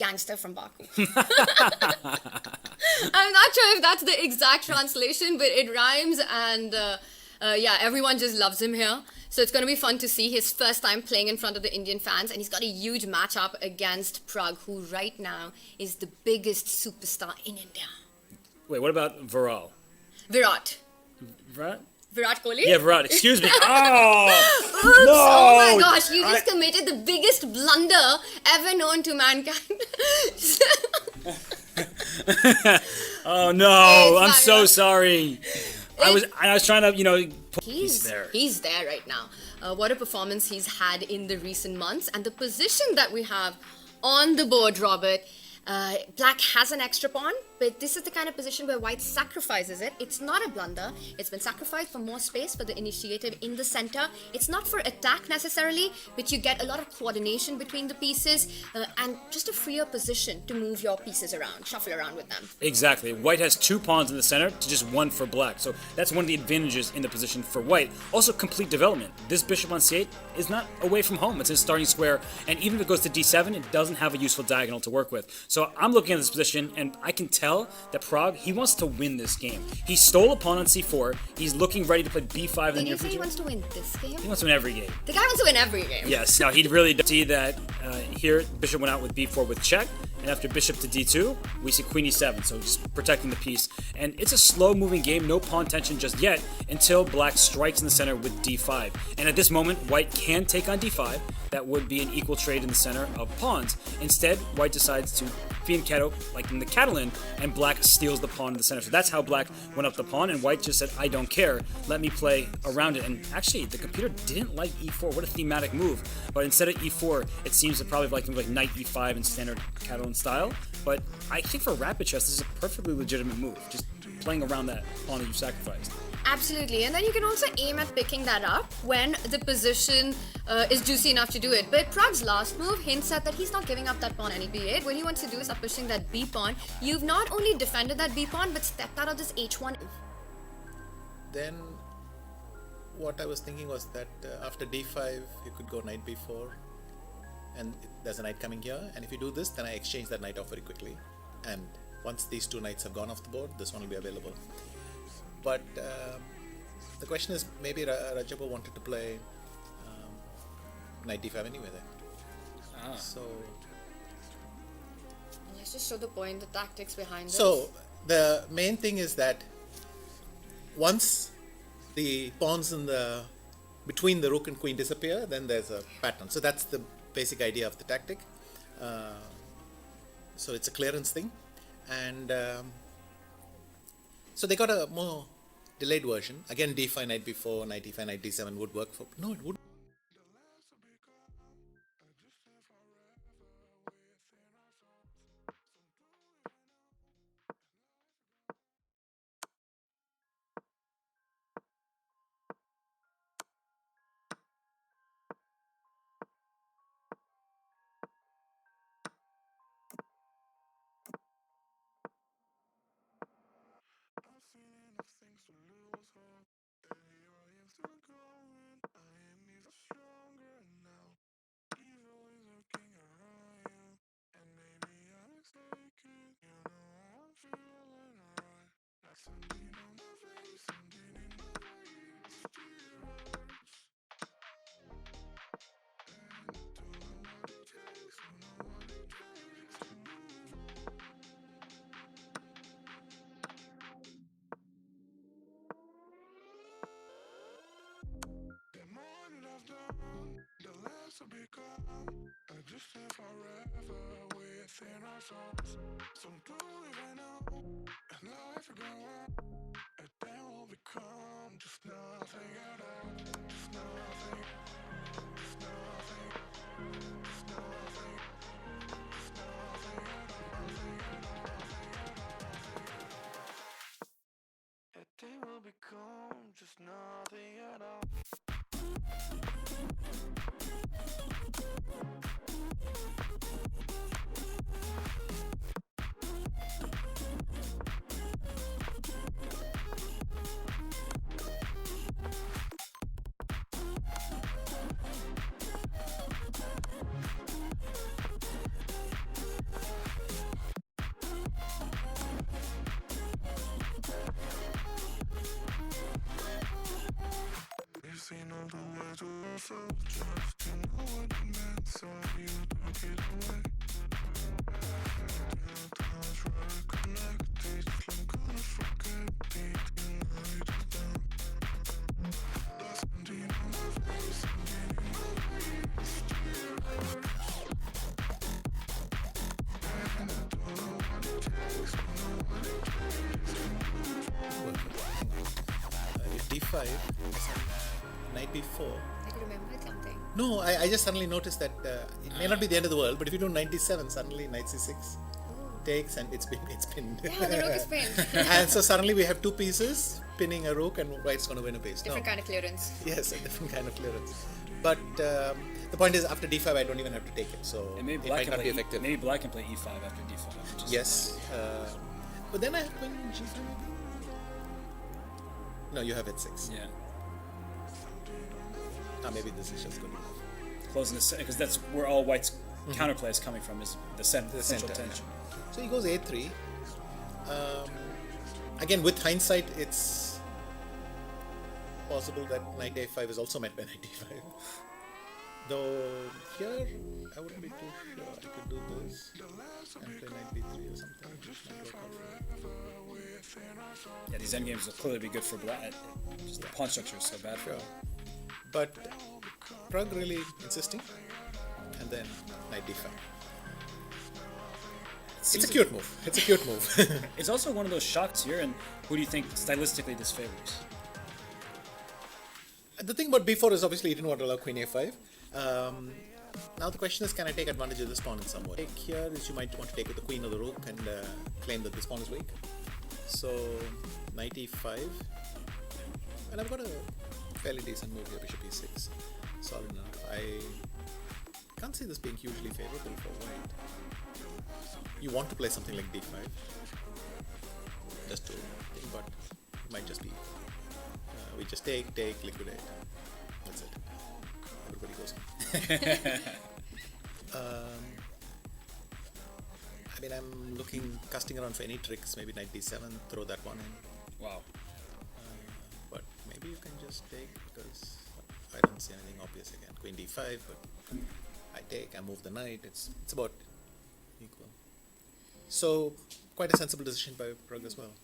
gangster from Baku. I'm not sure if that's the exact translation, but it rhymes, and yeah, everyone just loves him here. So it's going to be fun to see his first time playing in front of the Indian fans, and he's got a huge matchup against Pragg, who right now is the biggest superstar in India. Wait, what about Viral? Virat. Virat? Virat Kohli? Yeah, Virat. Excuse me. Oh! Oops, No! oh my gosh, you just committed the biggest blunder ever known to mankind. Oh no, I'm fine, so yeah. sorry. I was trying to, He's there right now. What a performance he's had in the recent months, and the position that we have on the board, Robert. Black has an extra pawn, but this is the kind of position where white sacrifices it. It's not a blunder. It's been sacrificed for more space for the initiative in the center. It's not for attack necessarily, but you get a lot of coordination between the pieces and just a freer position to move your pieces around, shuffle around with them. Exactly. White has 2 pawns in the center to just 1 for black. So that's one of the advantages in the position for white. Also, complete development. This bishop on c8 is not away from home. It's in starting square. And even if it goes to d7, it doesn't have a useful diagonal to work with. So I'm looking at this position, and I can tell that Pragg, he wants to win this game. He stole a pawn on c4. He's looking ready to play b5 in the near Did you say he future. wants to win this game? He wants to win every game. The guy wants to win every game. Yes, now he really does see that here, bishop went out with b4 with check, and after bishop to d2, we see queen e7, so just protecting the piece. And it's a slow-moving game, no pawn tension just yet, until black strikes in the center with d5. And at this moment, white can take on d5. That would be an equal trade in the center of pawns. Instead, white decides to fianchetto, like in the Catalan, and black steals the pawn in the center. So that's how black went up the pawn, and white just said, I don't care, let me play around it. And actually, the computer didn't like e4. What a thematic move. But instead of e4, it seems to probably like knight e5 in standard Catalan style. But I think for rapid chess, this is a perfectly legitimate move, just playing around that pawn that you sacrificed. Absolutely, and then you can also aim at picking that up when the position is juicy enough to do it. But Pragg's last move hints at that he's not giving up that pawn any b8. What he wants to do is start pushing that b pawn. You've not only defended that b pawn, but stepped out of this h1. Then what I was thinking was that after d5, you could go knight b4, and there's a knight coming here. And if you do this, then I exchange that knight off very quickly. And once these 2 knights have gone off the board, this one will be available. But the question is, maybe Radjabov wanted to play knight d5 anyway then. So Let's just show the point, the tactics behind this. So the main thing is that once the pawns in the between the rook and queen disappear, then there's a pattern. So that's the basic idea of the tactic. So it's a clearance thing, and so they got a more delayed version. Again, d5, knight b4, knight e5, knight d7 would work for. No, it would. The less will become a distant forever within our souls. Some do even know, and life will go on, and then will become just nothing at all. Just nothing. Just nothing. Just nothing. Just nothing at all. Nothing at all. Nothing at all. Nothing at all. And they will become just nothing at all. myself just to know what it meant, so you took it away. Didn't touch where it connected, I'm gonna forget the night is done. That's empty on my face, empty in my veins, tears. And I don't know what it takes, don't know what it takes to move on. If D5, knight B4. I remembered something. No, I just suddenly noticed that it may not be the end of the world, but if you do knight D7, suddenly knight C6 takes and it's pinned. Yeah, the rook is pinned. And so suddenly we have two pieces pinning a rook and white's going to win a piece. Different kind of clearance. Yes, a different kind of clearance. But the point is, after D5, I don't even have to take it, so And maybe it black might can not play be effective. maybe black can play E5 after D5. which is- Yes, but then I have queen G2. No, you have H6. Yeah. Maybe this is just good enough. Closing the because that's where all white's counterplay is coming from, is the central center, tension. So he goes A3. Again, with hindsight, it's possible that knight A5 is also met by knight D5. Though here, I wouldn't be too sure. I could do this and play knight B3 or something. Which might work out. Yeah, these endgames will clearly be good for black. Just the pawn structure is so bad for it. But Pragg really insisting, and then knight D5. It's a cute move. It's a cute move. It's also one of those shocks here, and who do you think stylistically this favors? The thing about B4 is obviously you didn't want to allow queen A5. Now the question is, can I take advantage of this pawn in some way? Take here is you might want to take with the queen or the rook and claim that this pawn is weak. So knight E5, and I've got a fairly decent move here, bishop E6. Solid enough. I can't see this being hugely favorable for white. You want to play something like D5, just to think, but it might just be we just take, liquidate. That's it. Everybody goes home. I mean, I'm casting around for any tricks. Maybe knight D7, throw that one in. Wow. But maybe you can just take, because I don't see anything obvious again. Queen D5, but I take, I move the knight. It's about equal. So quite a sensible decision by Pragg as well.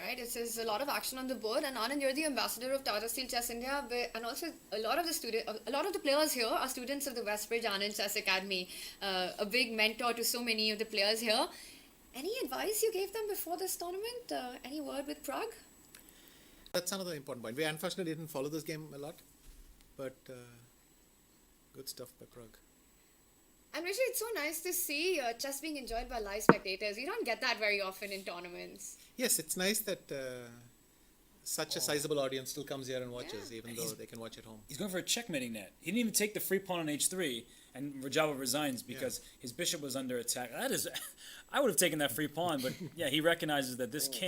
Alright, this is a lot of action on the board, and Anand, you're the ambassador of Tata Steel Chess India, and also a lot of the players here are students of the Westbridge Anand Chess Academy, a big mentor to so many of the players here. Any advice you gave them before this tournament? Any word with Pragg? That's another important point. We unfortunately didn't follow this game a lot, but good stuff by Pragg. And Rishi, it's so nice to see chess being enjoyed by live spectators. You don't get that very often in tournaments. Yes, it's nice that such a sizable audience still comes here and watches, even though they can watch at home. He's going for a checkmating net. He didn't even take the free pawn on H3, and Radjabov resigns because his bishop was under attack. That is, I would have taken that free pawn, but yeah, he recognizes that this king